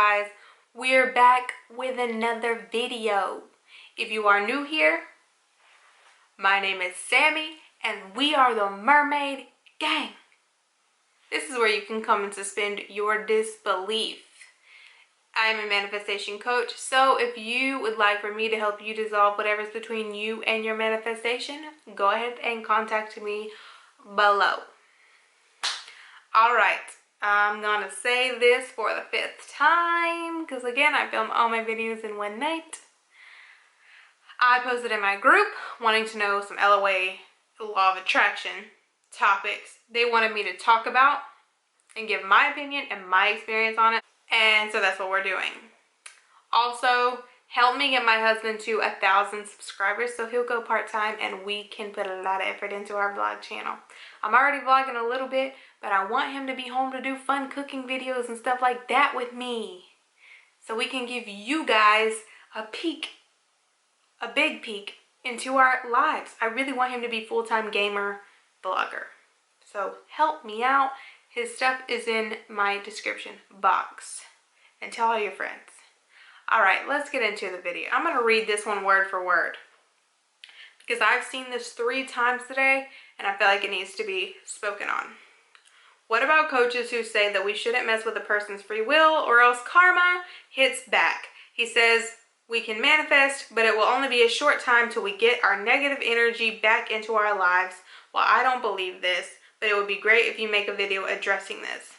guys, we're back with another video. If you are new here, my name is Sammy and we are the Mermaid Gang. This is where you can come and suspend your disbelief. I'm a manifestation coach, so if you would like for me to help you dissolve whatever's between you and your manifestation, go ahead and contact me below. Alright, I'm gonna say this for the 5th time because again, I film all my videos in one night. I posted in my group wanting to know some LOA, law of attraction topics they wanted me to talk about and give my opinion and my experience on it. And so that's what we're doing. Also, help me get my husband to 1,000 subscribers so he'll go part-time and we can put a lot of effort into our vlog channel. I'm already vlogging a little bit, but I want him to be home to do fun cooking videos and stuff like that with me. So we can give you guys a peek, a big peek into our lives. I really want him to be full-time gamer vlogger. So help me out. His stuff is in my description box. And tell all your friends. Alright, let's get into the video. I'm going to read this one word for word. Because I've seen this 3 times today and I feel like it needs to be spoken on. What about coaches who say that we shouldn't mess with a person's free will or else karma hits back? He says we can manifest, but it will only be a short time till we get our negative energy back into our lives. Well, I don't believe this, but it would be great if you make a video addressing this.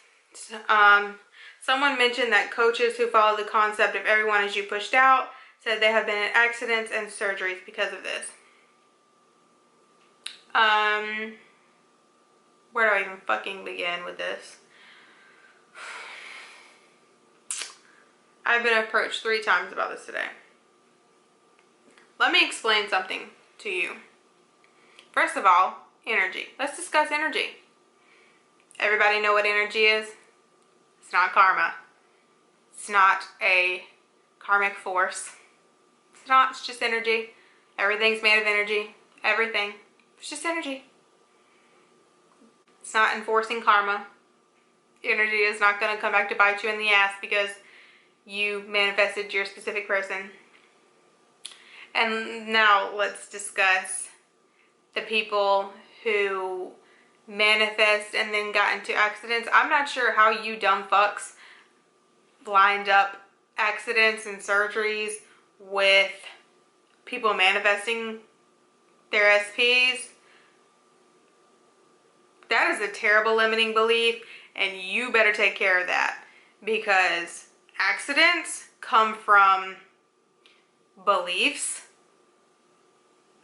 Someone mentioned that coaches who follow the concept of everyone is you pushed out said they have been in accidents and surgeries because of this. Where do I even fucking begin with this? I've been approached 3 times about this today. Let me explain something to you. First of all, energy. Let's discuss energy. Everybody know what energy is? It's not karma. It's not a karmic force. It's just energy. Everything's made of energy. Everything. It's just energy. It's not enforcing karma. Energy is not going to come back to bite you in the ass because you manifested your specific person. And now let's discuss the people who manifest and then got into accidents. I'm not sure how you dumb fucks lined up accidents and surgeries with people manifesting their SPs. That is a terrible limiting belief and you better take care of that because accidents come from beliefs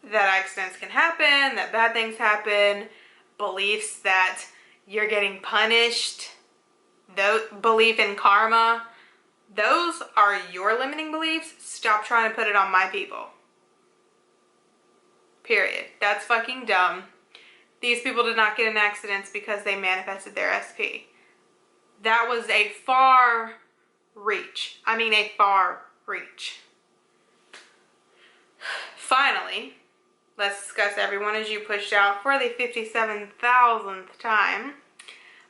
that accidents can happen, that bad things happen, beliefs that you're getting punished, belief in karma. Those are your limiting beliefs. Stop trying to put it on my people. Period. That's fucking dumb. These people did not get in accidents because they manifested their SP. That was a far reach. I mean a far reach. Finally, let's discuss everyone as you pushed out for the 57,000th time.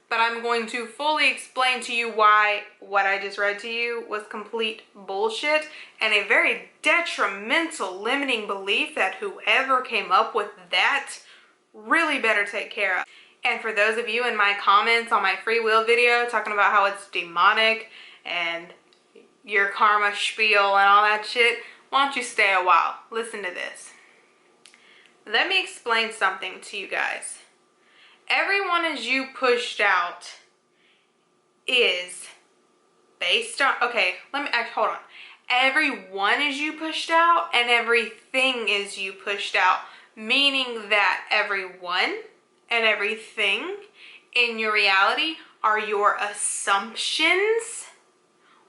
But I'm going to fully explain to you why what I just read to you was complete bullshit and a very detrimental limiting belief that whoever came up with that really better take care of. And for those of you in my comments on my free will video talking about how it's demonic and your karma spiel and all that shit, why don't you stay a while? Listen to this. Let me explain something to you guys. Everyone as you pushed out is based on, okay, hold on. Everyone is you pushed out and everything is you pushed out. Meaning that everyone and everything in your reality are your assumptions.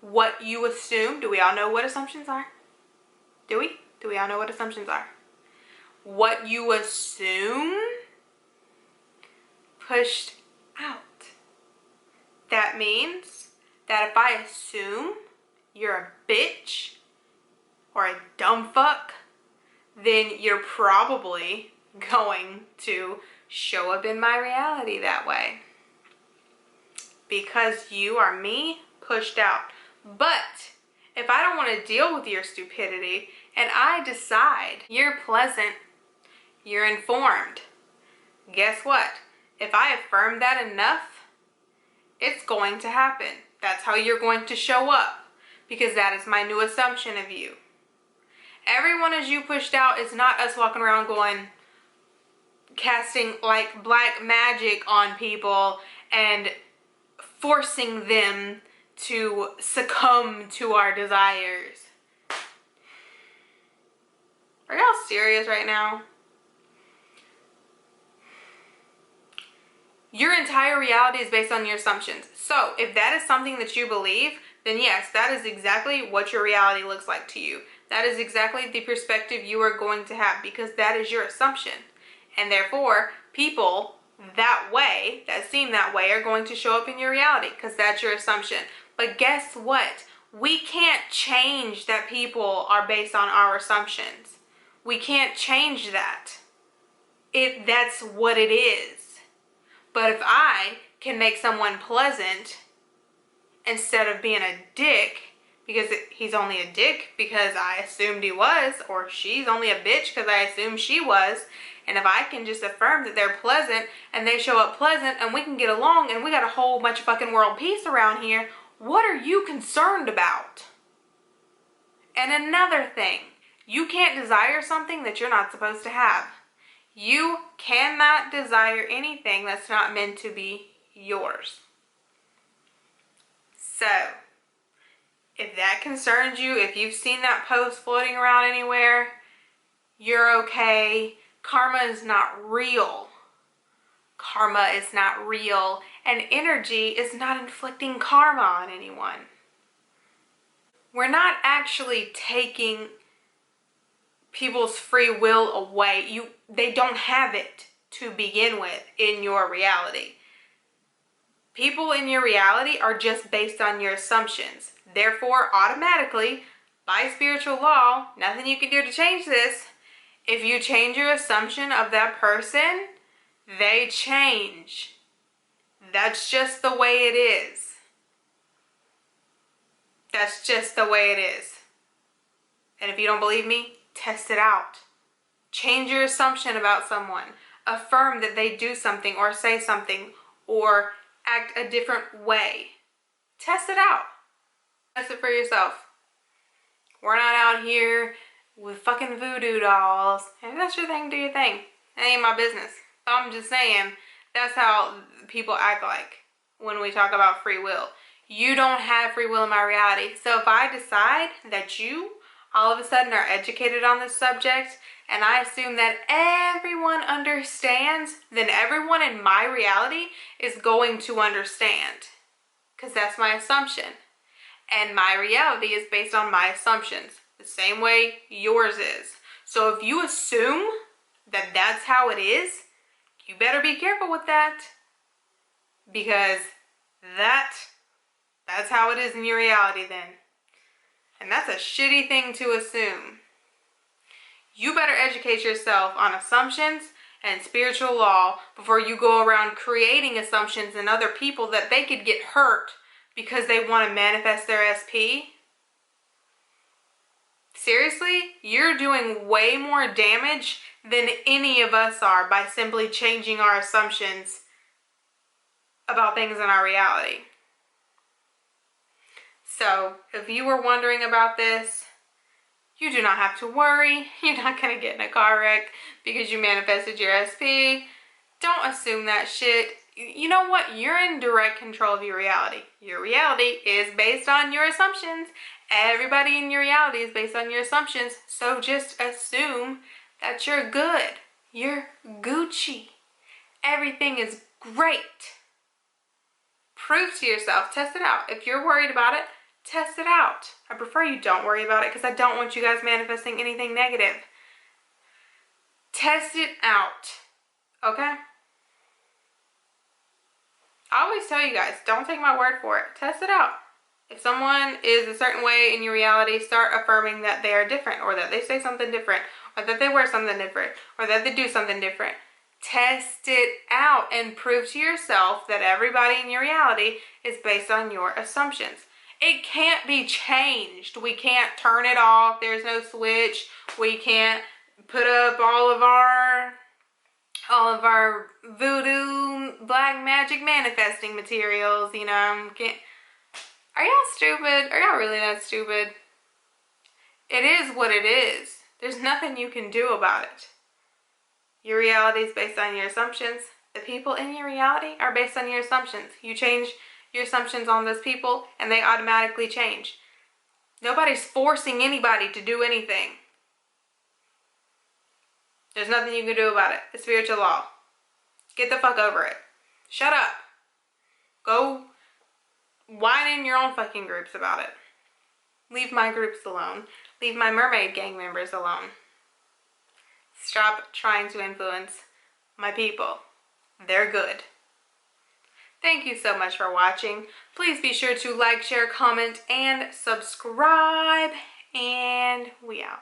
What you assume. Do we all know what assumptions are? Do we? Do we all know what assumptions are? What you assume pushed out. That means that if I assume you're a bitch or a dumb fuck, then you're probably going to show up in my reality that way. Because you are me pushed out. But if I don't want to deal with your stupidity and I decide you're pleasant, you're informed, guess what? If I affirm that enough, it's going to happen. That's how you're going to show up, because that is my new assumption of you. Everyone as you pushed out is not us walking around going, casting like black magic on people and forcing them to succumb to our desires. Are y'all serious right now? Your entire reality is based on your assumptions. So if that is something that you believe, then yes, that is exactly what your reality looks like to you. That is exactly the perspective you are going to have, because that is your assumption. And therefore, people that way, that seem that way, are going to show up in your reality because that's your assumption. But guess what? We can't change that people are based on our assumptions. We can't change that. That's what it is. But if I can make someone pleasant instead of being a dick, because he's only a dick because I assumed he was, or she's only a bitch because I assumed she was, and if I can just affirm that they're pleasant and they show up pleasant and we can get along and we got a whole bunch of fucking world peace around here, what are you concerned about? And another thing, you can't desire something that you're not supposed to have. You cannot desire anything that's not meant to be yours. So, if that concerns you, if you've seen that post floating around anywhere, you're okay. Karma is not real. Karma is not real, and energy is not inflicting karma on anyone. We're not actually taking people's free will away. They don't have it to begin with in your reality. People in your reality are just based on your assumptions. Therefore, automatically, by spiritual law, nothing you can do to change this. If you change your assumption of that person, they change. That's just the way it is. That's just the way it is. And if you don't believe me, test it out. Change your assumption about someone. Affirm that they do something or say something or act a different way. Test it out. Test it for yourself. We're not out here with fucking voodoo dolls. If that's your thing, do your thing. That ain't my business. I'm just saying, that's how people act like when we talk about free will. You don't have free will in my reality. So if I decide that you all of a sudden are educated on this subject, and I assume that everyone understands, then everyone in my reality is going to understand. Because that's my assumption. And my reality is based on my assumptions. The same way yours is. So if you assume that that's how it is, you better be careful with that. Because that's how it is in your reality then. And that's a shitty thing to assume. You better educate yourself on assumptions and spiritual law before you go around creating assumptions in other people that they could get hurt because they want to manifest their SP. Seriously, you're doing way more damage than any of us are by simply changing our assumptions about things in our reality. So, if you were wondering about this, you do not have to worry. You're not going to get in a car wreck because you manifested your SP. Don't assume that shit. You know what? You're in direct control of your reality. Your reality is based on your assumptions. Everybody in your reality is based on your assumptions. So just assume that you're good. You're Gucci. Everything is great. Prove to yourself. Test it out. If you're worried about it, test it out. I prefer you don't worry about it because I don't want you guys manifesting anything negative. Test it out. Okay? I always tell you guys, don't take my word for it. Test it out. If someone is a certain way in your reality, start affirming that they are different, or that they say something different, or that they wear something different, or that they do something different. Test it out and prove to yourself that everybody in your reality is based on your assumptions. It can't be changed. We can't turn it off. There's no switch. We can't put up all of our voodoo black magic manifesting materials, you know. Are y'all stupid? Are y'all really that stupid? It is what it is. There's nothing you can do about it. Your reality is based on your assumptions. The people in your reality are based on your assumptions. You change your assumptions on those people and they automatically change. Nobody's forcing anybody to do anything. There's nothing you can do about it. It's spiritual law. Get the fuck over it. Shut up. Go whine in your own fucking groups about it. Leave my groups alone. Leave my Mermaid Gang members alone. Stop trying to influence my people. They're good. Thank you so much for watching. Please be sure to like, share, comment, and subscribe. And we out.